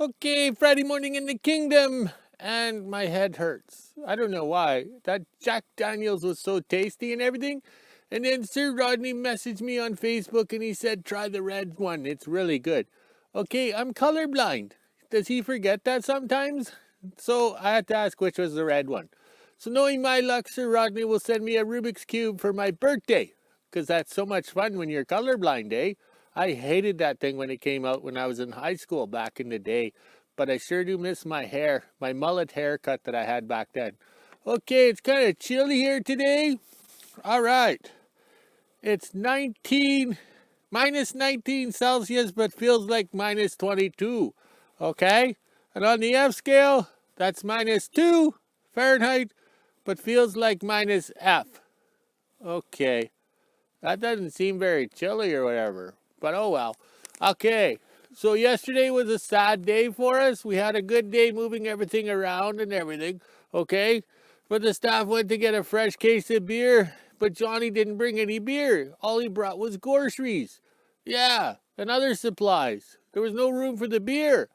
Okay, Friday morning in the kingdom, and my head hurts. I don't know why. That Jack Daniels was so tasty and everything. And then Sir Rodney messaged me on Facebook and he said, try the red one. It's really good. Okay, I'm colorblind. Does he forget that sometimes? So I had to ask which was the red one. So knowing my luck, Sir Rodney will send me a Rubik's Cube for my birthday. Because that's so much fun when you're colorblind, eh? I hated that thing when it came out when I was in high school back in the day. But I sure do miss my hair, my mullet haircut that I had back then. Okay, it's kind of chilly here today. All right. It's minus 19 Celsius, but feels like minus 22. Okay? And on the F scale, that's minus 2 Fahrenheit, but feels like minus F. Okay. That doesn't seem very chilly or whatever, but oh well. Okay, so yesterday was a sad day for us. We had a good day moving everything around and everything, okay? But the staff went to get a fresh case of beer, but Johnny didn't bring any beer. All he brought was groceries. Yeah, and other supplies. There was no room for the beer.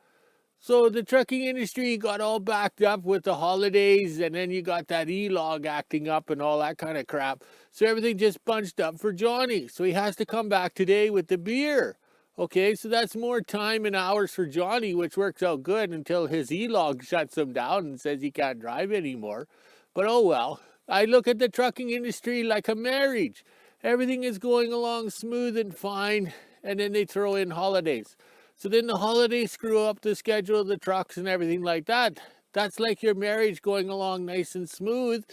So the trucking industry got all backed up with the holidays, and then you got that E-log acting up and all that kind of crap. So everything just bunched up for Johnny. So he has to come back today with the beer. Okay, so that's more time and hours for Johnny, which works out good until his E-log shuts him down and says he can't drive anymore. But oh well. I look at the trucking industry like a marriage. Everything is going along smooth and fine, and then they throw in holidays. So then the holidays screw up the schedule of the trucks and everything like that. That's like your marriage going along nice and smooth.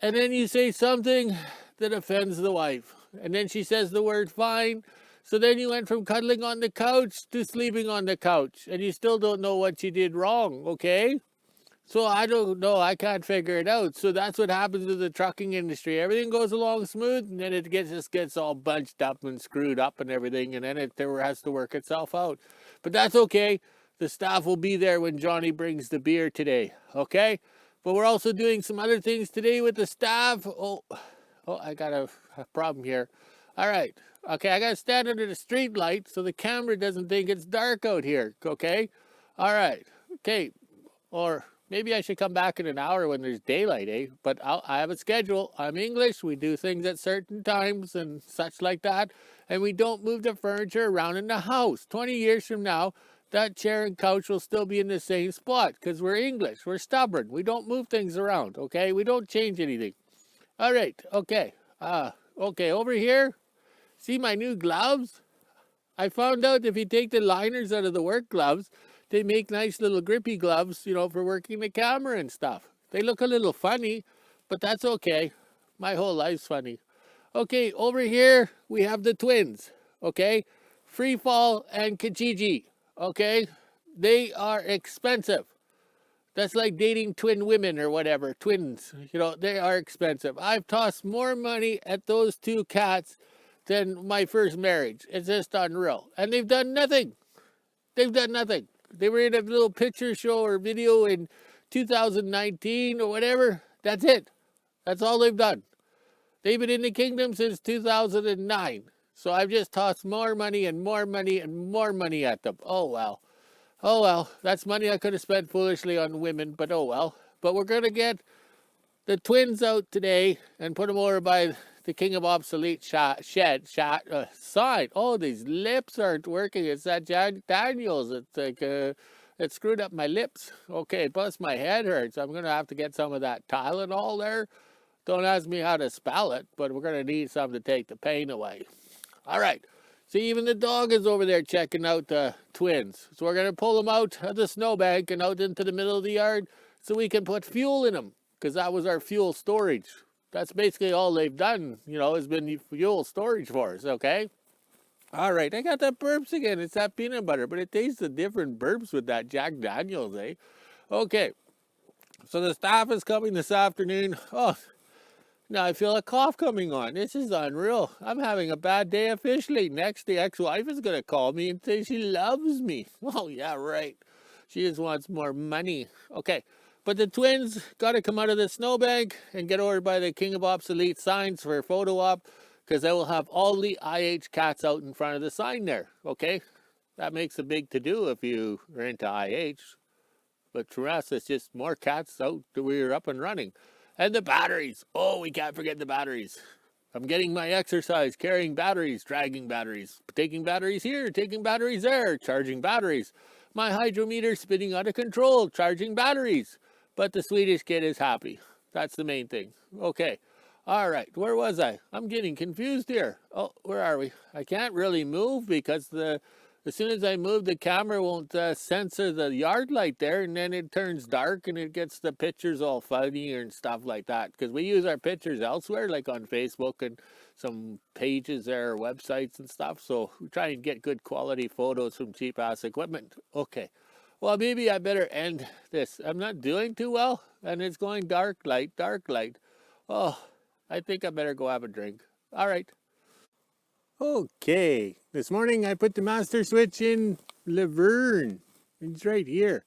And then you say something that offends the wife. And then she says the word fine. So then you went from cuddling on the couch to sleeping on the couch. And you still don't know what you did wrong, okay? So I don't know. I can't figure it out. So that's what happens to the trucking industry. Everything goes along smooth, and then it just gets all bunched up and screwed up and everything, and then it has to work itself out. But that's okay. The staff will be there when Johnny brings the beer today. Okay? But we're also doing some other things today with the staff. Oh, I got a problem here. All right. Okay, I got to stand under the street light so the camera doesn't think it's dark out here. Okay? All right. Okay. Or maybe I should come back in an hour when there's daylight, eh? But I have a schedule. I'm English. We do things at certain times and such like that. And we don't move the furniture around in the house. 20 years from now, that chair and couch will still be in the same spot because we're English. We're stubborn. We don't move things around, okay? We don't change anything. All right, okay. Okay, over here, see my new gloves? I found out if you take the liners out of the work gloves, they make nice little grippy gloves, for working the camera and stuff. They look a little funny, but that's okay. My whole life's funny. Okay, over here we have the twins, okay? Fall and Kijiji, okay? They are expensive. That's like dating twin women or whatever, twins. They are expensive. I've tossed more money at those two cats than my first marriage. It's just unreal. And they've done nothing. They've done nothing. They were in a little picture show or video in 2019 or whatever. That's it. That's all they've done. They've been in the kingdom since 2009. So I've just tossed more money and more money and more money at them. Oh, well. Oh, well. That's money I could have spent foolishly on women, but oh, well. But we're going to get the twins out today and put them over by the King of Obsolete sign. Oh, these lips aren't working. It's that Jack Daniels. It's like, it screwed up my lips. Okay, plus my head hurts. I'm going to have to get some of that Tylenol there. Don't ask me how to spell it, but we're going to need some to take the pain away. All right. See, even the dog is over there checking out the twins. So we're going to pull them out of the snowbank and out into the middle of the yard so we can put fuel in them, because that was our fuel storage. That's basically all they've done, has been fuel storage for us, okay? All right, I got that burps again. It's that peanut butter, but it tastes a different burps with that Jack Daniels, eh? Okay, so the staff is coming this afternoon. Oh, now I feel a cough coming on. This is unreal. I'm having a bad day officially. Next, the ex-wife is going to call me and say she loves me. Oh, yeah, right. She just wants more money. Okay. But the twins got to come out of the snowbank and get over by the King of Obsolete signs for a photo op, because they will have all the IH cats out in front of the sign there, okay? that makes a big to-do if you are into IH. But for us, it's just more cats out that we're up and running. And the batteries. Oh, we can't forget the batteries. I'm getting my exercise, carrying batteries, dragging batteries, taking batteries here, taking batteries there, charging batteries. My hydrometer spinning out of control, charging batteries. But the Swedish kid is happy. That's the main thing. Okay. All right. Where was I? I'm getting confused here. Oh, where are we? I can't really move because as soon as I move, the camera won't censor the yard light there, and then it turns dark and it gets the pictures all funny and stuff like that. Because we use our pictures elsewhere, like on Facebook and some pages there, websites and stuff. So we try and get good quality photos from cheap ass equipment. Okay. Well, maybe I better end this. I'm not doing too well, and it's going dark light, dark light. Oh, I think I better go have a drink. All right. Okay, this morning I put the master switch in Laverne. It's right here.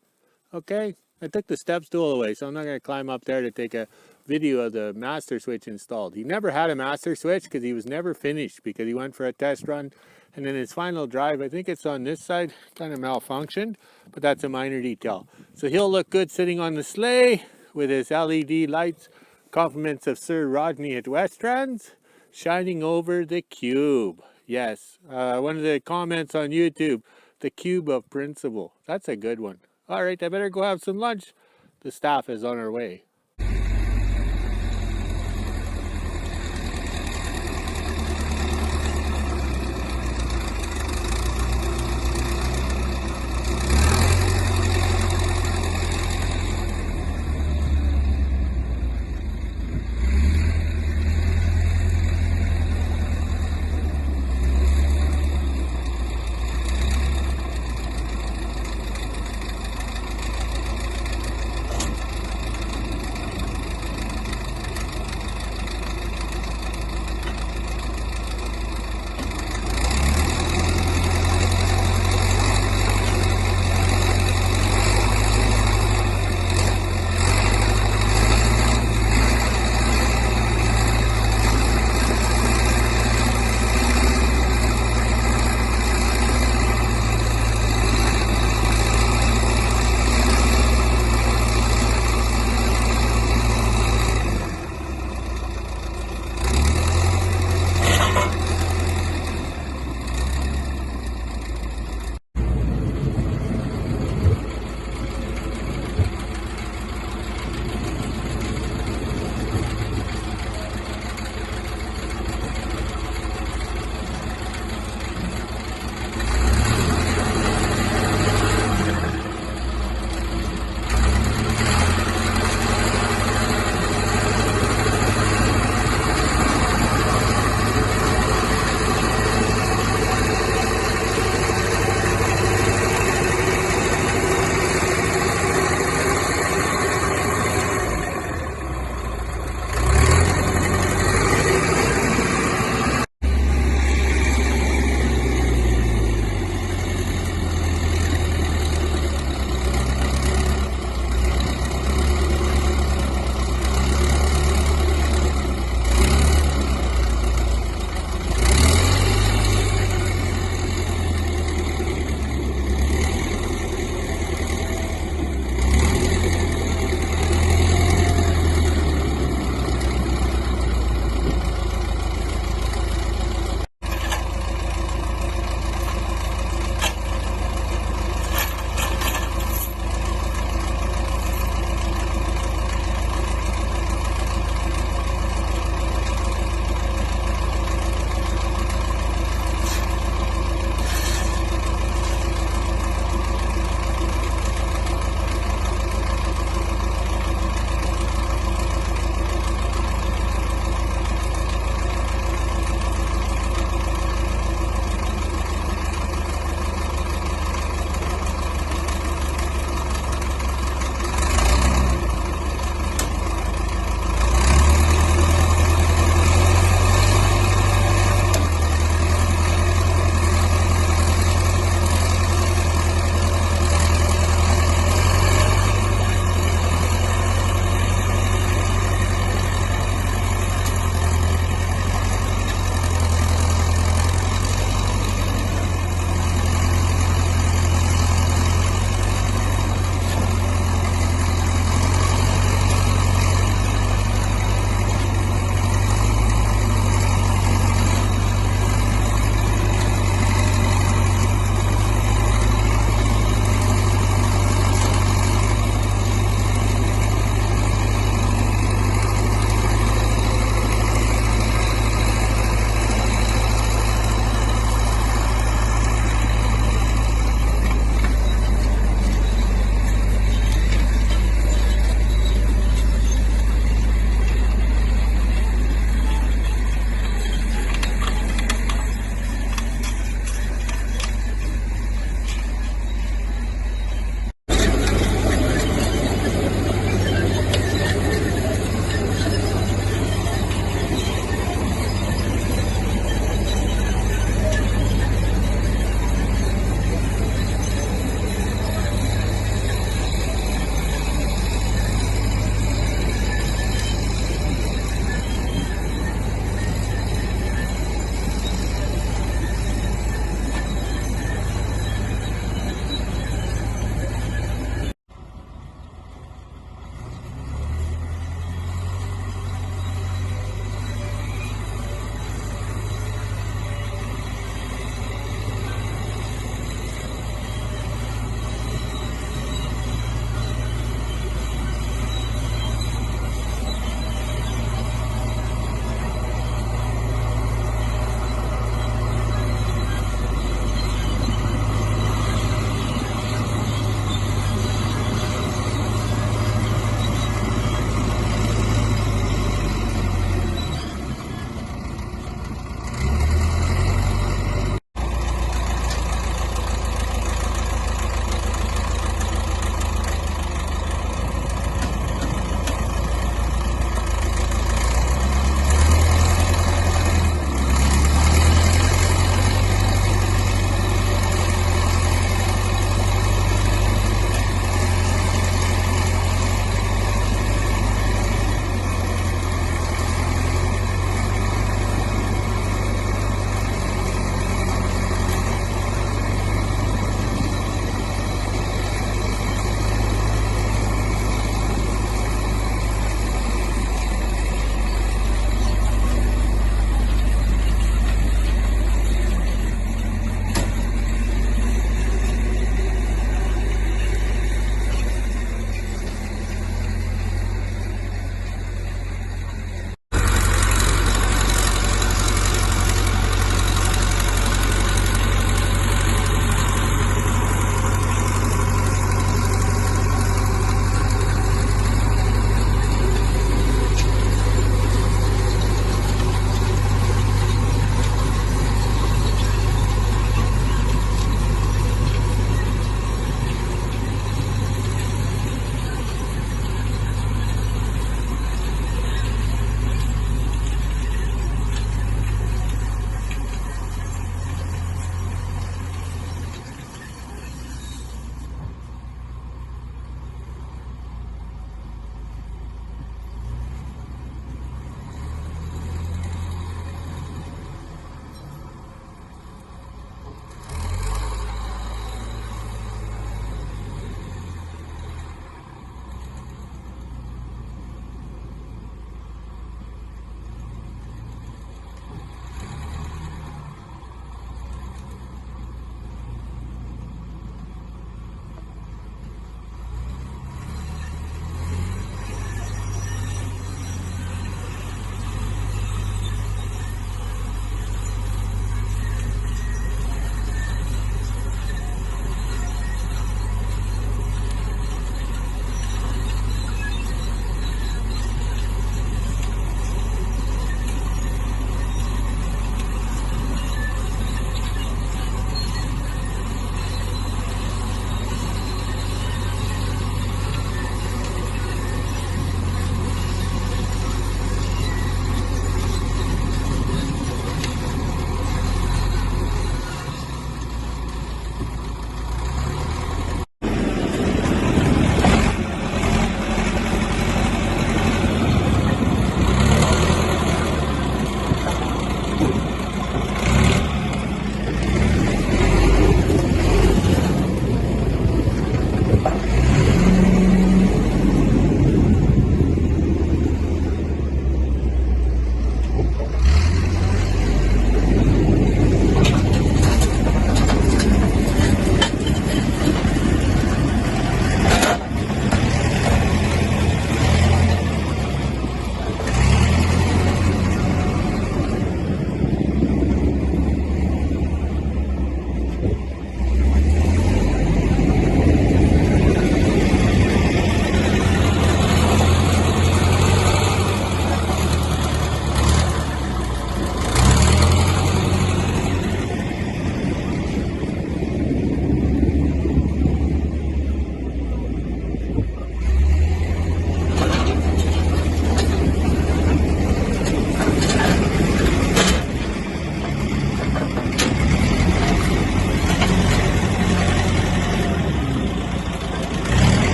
Okay, I took the step stool away, so I'm not going to climb up there to take a video of the master switch installed. He never had a master switch because he was never finished because he went for a test run. And then his final drive, I think it's on this side, kind of malfunctioned, but that's a minor detail. So he'll look good sitting on the sleigh with his LED lights, compliments of Sir Rodney at Westrands, shining over the cube. Yes, one of the comments on YouTube, the cube of principle. That's a good one. All right, I better go have some lunch. The staff is on our way.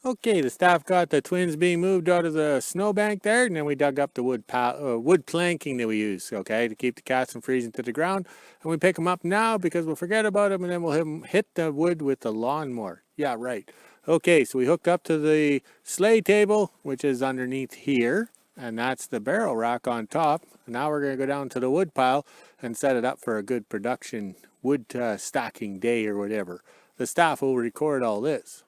Okay, the staff got the twins being moved out of the snowbank there, and then we dug up the wood planking that we use, okay, to keep the cats from freezing to the ground. And we pick them up now because we'll forget about them, and then we'll hit the wood with the lawnmower. Yeah, right. Okay, so we hooked up to the sleigh table, which is underneath here, and that's the barrel rack on top. Now we're going to go down to the wood pile and set it up for a good production wood stacking day or whatever. The staff will record all this.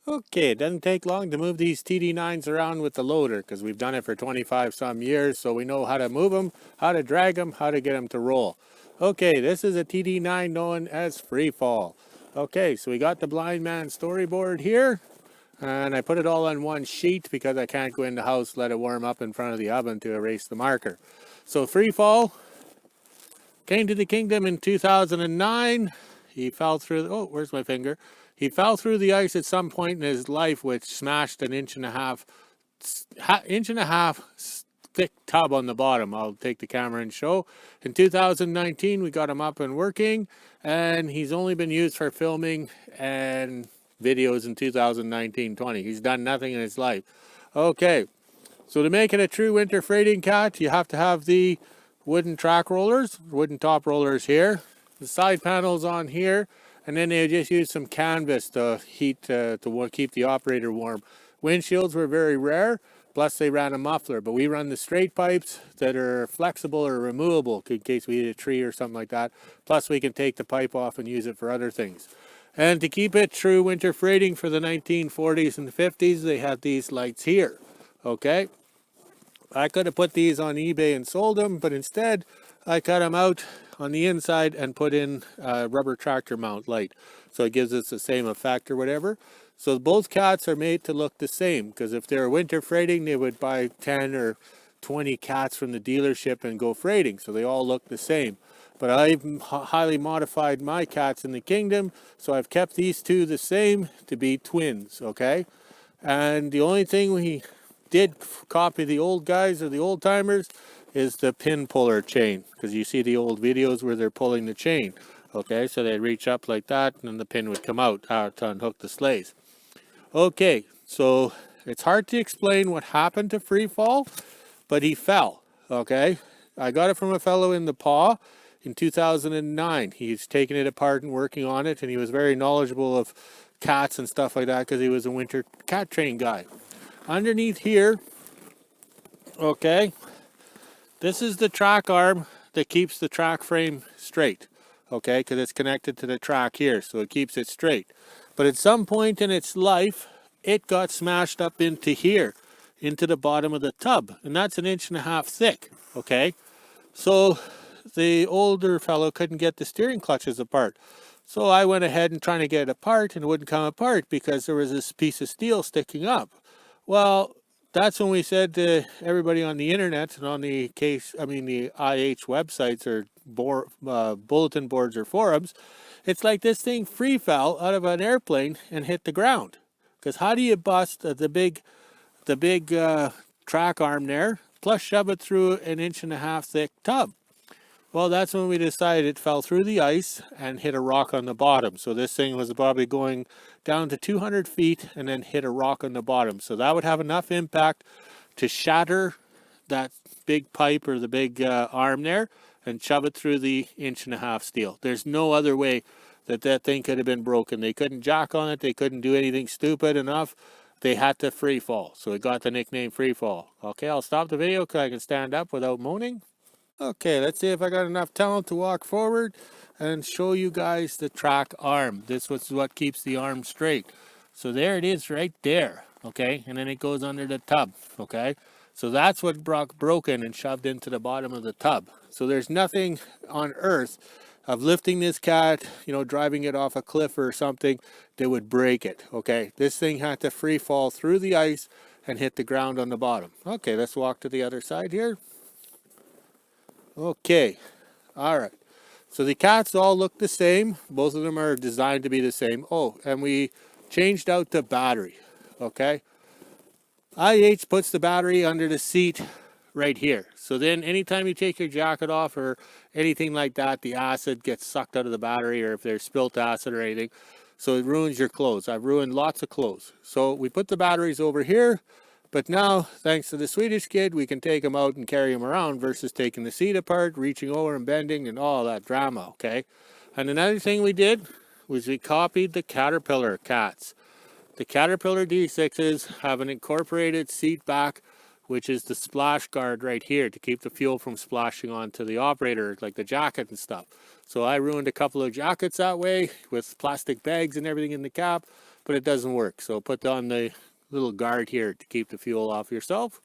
Okay, it doesn't take long to move these TD9s around with the loader because we've done it for 25 some years, so we know how to move them, how to drag them, how to get them to roll. Okay, this is a TD9 known as Free Fall. Okay, so we got the blind man storyboard here, and I put it all on one sheet because I can't go in the house, let it warm up in front of the oven to erase the marker. So Free Fall came to the kingdom in 2009. He fell through, oh, where's my finger? He fell through the ice at some point in his life, which smashed an inch and a half thick tub on the bottom. I'll take the camera and show. In 2019, we got him up and working, and he's only been used for filming and videos in 2019-20. He's done nothing in his life. Okay, so to make it a true winter freighting cat, you have to have the wooden track rollers, wooden top rollers here, the side panels on here, and then they just use some canvas to heat to keep the operator warm. Windshields were very rare, plus they ran a muffler, but we run the straight pipes that are flexible or removable in case we hit a tree or something like that. Plus we can take the pipe off and use it for other things. And to keep it true winter freighting for the 1940s and 50s, they had these lights here. Okay, I could have put these on eBay and sold them, but instead I cut them out on the inside and put in a rubber tractor mount light. So it gives us the same effect or whatever. So both cats are made to look the same, because if they're winter freighting, they would buy 10 or 20 cats from the dealership and go freighting. So they all look the same. But I've highly modified my cats in the kingdom, so I've kept these two the same to be twins, okay? And the only thing we did copy the old guys or the old timers is the pin puller chain, because you see the old videos where they're pulling the chain. Okay, so they reach up like that and then the pin would come out to unhook the sleighs. Okay, so it's hard to explain what happened to Free Fall, but he fell. Okay, I got it from a fellow in the paw in 2009. He's taking it apart and working on it, and he was very knowledgeable of cats and stuff like that because he was a winter cat train guy. Underneath here, okay, this is the track arm that keeps the track frame straight, okay, because it's connected to the track here, so it keeps it straight. But at some point in its life, it got smashed up into here, into the bottom of the tub, and that's an inch and a half thick, okay? So the older fellow couldn't get the steering clutches apart. So I went ahead and trying to get it apart, and it wouldn't come apart because there was this piece of steel sticking up. Well, that's when we said to everybody on the internet and on the the IH websites or bulletin boards or forums, it's like this thing free fell out of an airplane and hit the ground. Because how do you bust the big track arm there, plus shove it through an inch and a half thick tub? Well, that's when we decided it fell through the ice and hit a rock on the bottom. So this thing was probably going down to 200 feet and then hit a rock on the bottom. So that would have enough impact to shatter that big pipe or the big arm there and shove it through the inch and a half steel. There's no other way that that thing could have been broken. They couldn't jack on it. They couldn't do anything stupid enough. They had to free fall. So it got the nickname Free Fall. Okay, I'll stop the video because I can stand up without moaning. Okay, let's see if I got enough talent to walk forward and show you guys the track arm. This was what keeps the arm straight. So there it is right there, okay? And then it goes under the tub, okay? So that's what broken and shoved into the bottom of the tub. So there's nothing on earth of lifting this cat, you know, driving it off a cliff or something that would break it, okay? This thing had to free fall through the ice and hit the ground on the bottom. Okay, let's walk to the other side here. Okay, all right. So the cats all look the same. Both of them are designed to be the same. Oh, and we changed out the battery, okay? IH puts the battery under the seat right here. So then anytime you take your jacket off or anything like that, the acid gets sucked out of the battery, or if there's spilt acid or anything, so it ruins your clothes. I've ruined lots of clothes. So we put the batteries over here. But now, thanks to the Swedish kid, we can take them out and carry them around versus taking the seat apart, reaching over and bending and all that drama, okay? And another thing we did was we copied the Caterpillar cats. The Caterpillar D6s have an incorporated seat back, which is the splash guard right here to keep the fuel from splashing onto the operator, like the jacket and stuff. So I ruined a couple of jackets that way with plastic bags and everything in the cap. but it doesn't work. So put on the little guard here to keep the fuel off yourself.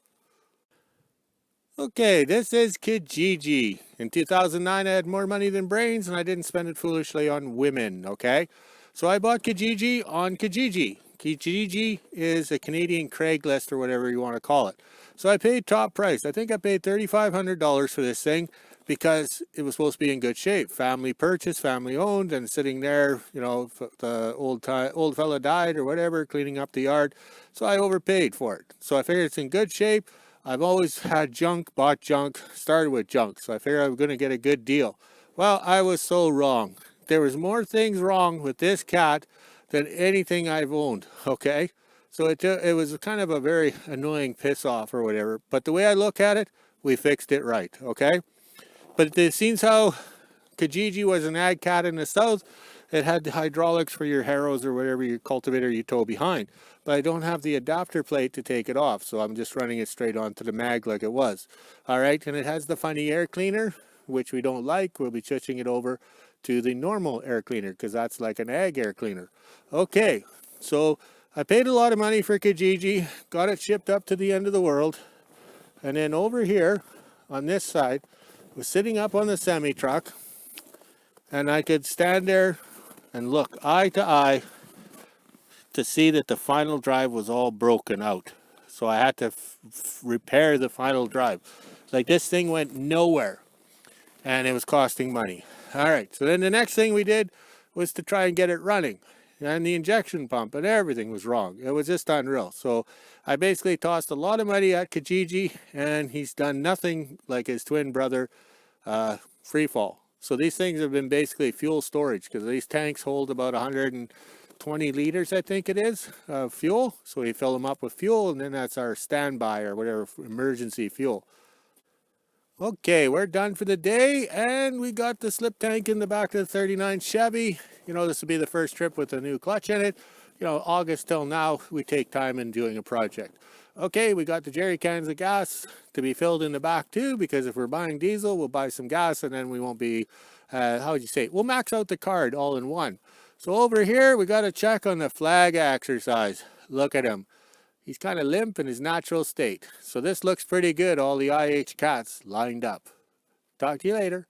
Okay, this is Kijiji. In 2009, I had more money than brains, and I didn't spend it foolishly on women, okay? So I bought Kijiji on Kijiji. Kijiji is a Canadian Craigslist or whatever you want to call it. So I paid top price. I think I paid $3,500 for this thing because it was supposed to be in good shape. Family purchase, family owned, and sitting there, you know, the old fella died or whatever, cleaning up the yard. So I overpaid for it. So I figured it's in good shape. I've always had junk, bought junk, started with junk, so I figured I was going to get a good deal. Well, I was so wrong. There was more things wrong with this cat than anything I've owned, okay? So it was kind of a very annoying piss off or whatever, but the way I look at it, we fixed it right, okay? But it seems how Kijiji was an ag cat in the south. It had the hydraulics for your harrows or whatever your cultivator you tow behind. But I don't have the adapter plate to take it off, so I'm just running it straight onto the mag like it was. All right, and it has the funny air cleaner, which we don't like. We'll be switching it over to the normal air cleaner because that's like an ag air cleaner. Okay, so I paid a lot of money for Kijiji, got it shipped up to the end of the world, and then over here on this side was sitting up on the semi truck, and I could stand there and look eye to eye to see that the final drive was all broken out. So I had to repair the final drive. Like, this thing went nowhere and it was costing money. All right, so then the next thing we did was to try and get it running, and the injection pump and everything was wrong. It was just unreal. So I basically tossed a lot of money at Kijiji, and he's done nothing like his twin brother, Freefall. So these things have been basically fuel storage because these tanks hold about 120 liters, I think it is, of fuel. So we fill them up with fuel, and then that's our standby or whatever emergency fuel. Okay, we're done for the day, and we got the slip tank in the back of the 39 Chevy. You know, this will be the first trip with a new clutch in it. You know, August till now, we take time in doing a project. Okay, we got the jerry cans of gas to be filled in the back too, because if we're buying diesel, we'll buy some gas, and then we won't be, how would you say, we'll max out the card all in one. So over here, we got to check on the flag exercise. Look at him. He's kind of limp in his natural state. So this looks pretty good, all the IH cats lined up. Talk to you later.